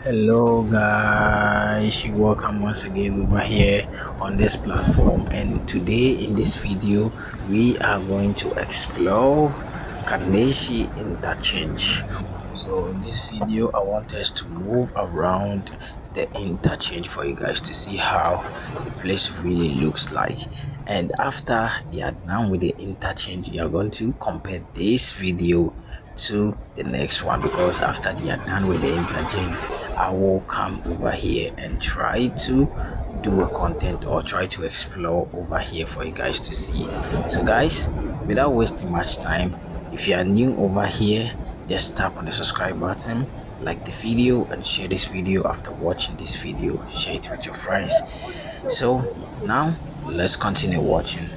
Hello guys, you welcome once again over here on this platform, and today in this video we are going to explore Kaneshie Interchange. So in this video I want us to move around the interchange for you guys to see how the place really looks like. And after they are done with the interchange, you are going to compare this video to the next one, because after they are done with the interchange I will come over here and try to do a content or try to explore over here for you guys to see. So guys, without wasting much time, if you are new over here, just tap on the subscribe button, like the video, and share this video. After watching this video, share it with your friends. So now let's continue watching.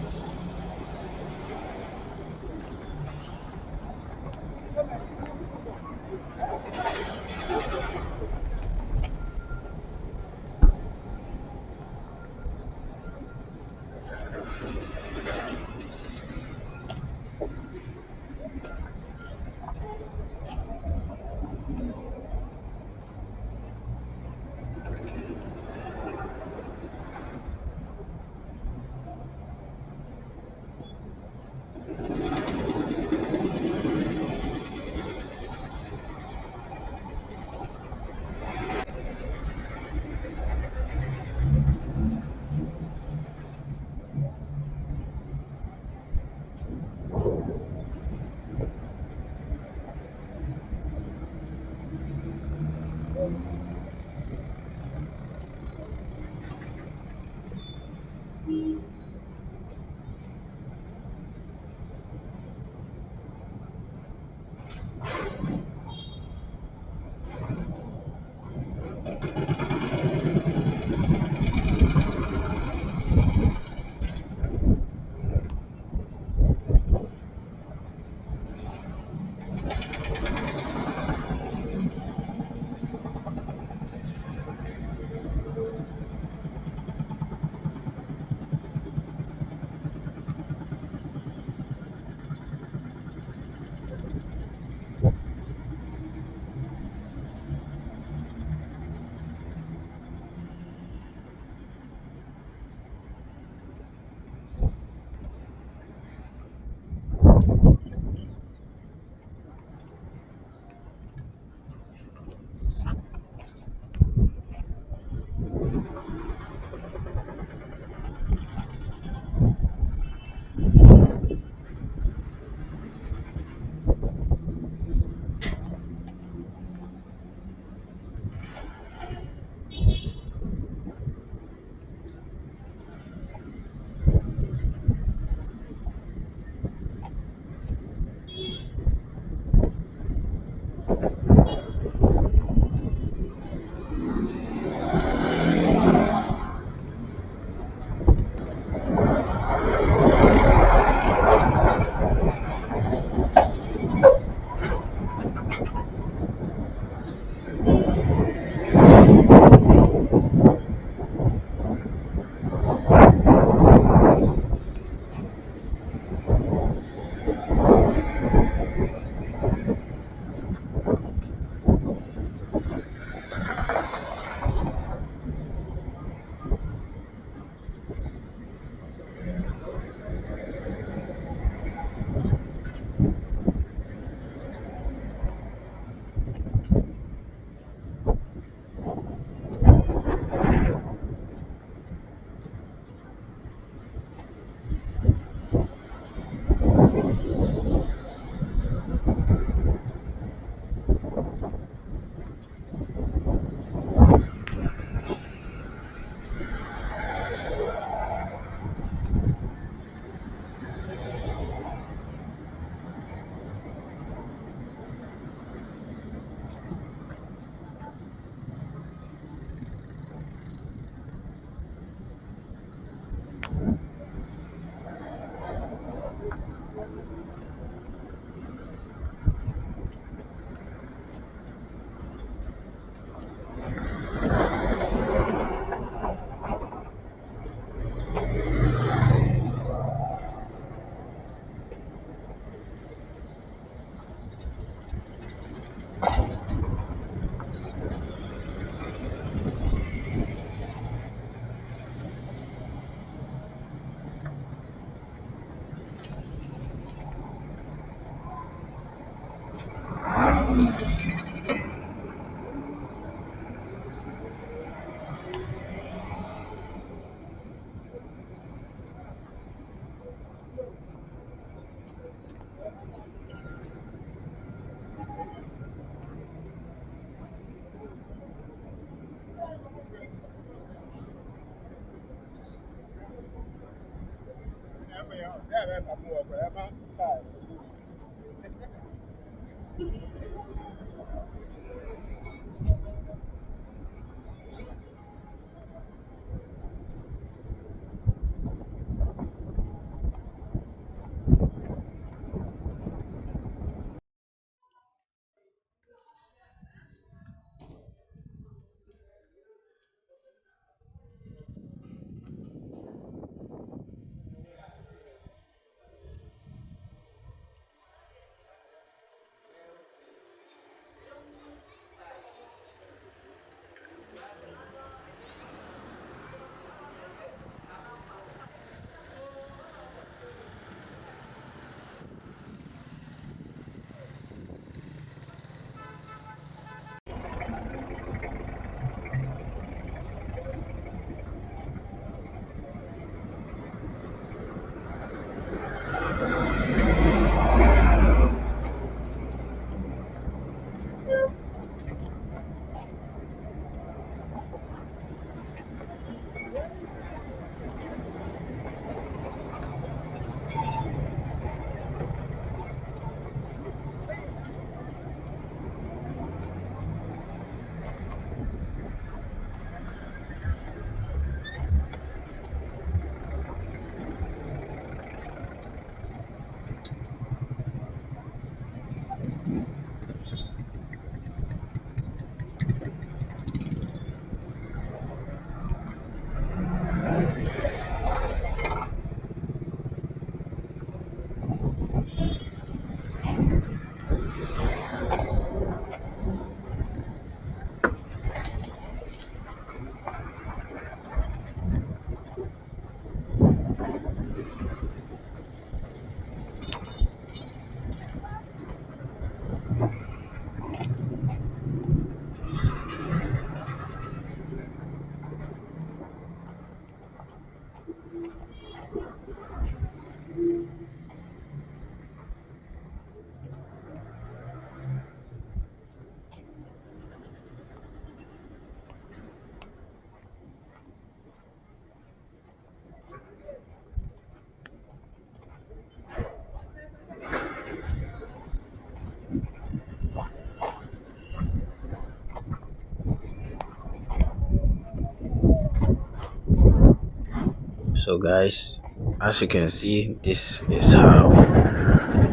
So guys, as you can see, this is how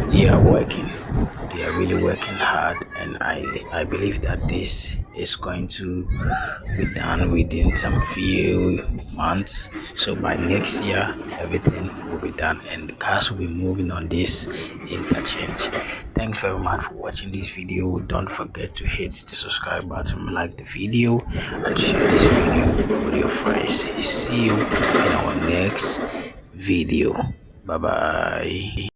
they are working. They are really working hard, and I believe that this is going to be done within some few months. So by next year, everything will be done, and the cars will be moving on this interchange. Thanks very much for watching this video. Don't forget to hit the subscribe button, like the video, and share this video with your friends. See you in our next video. Bye bye.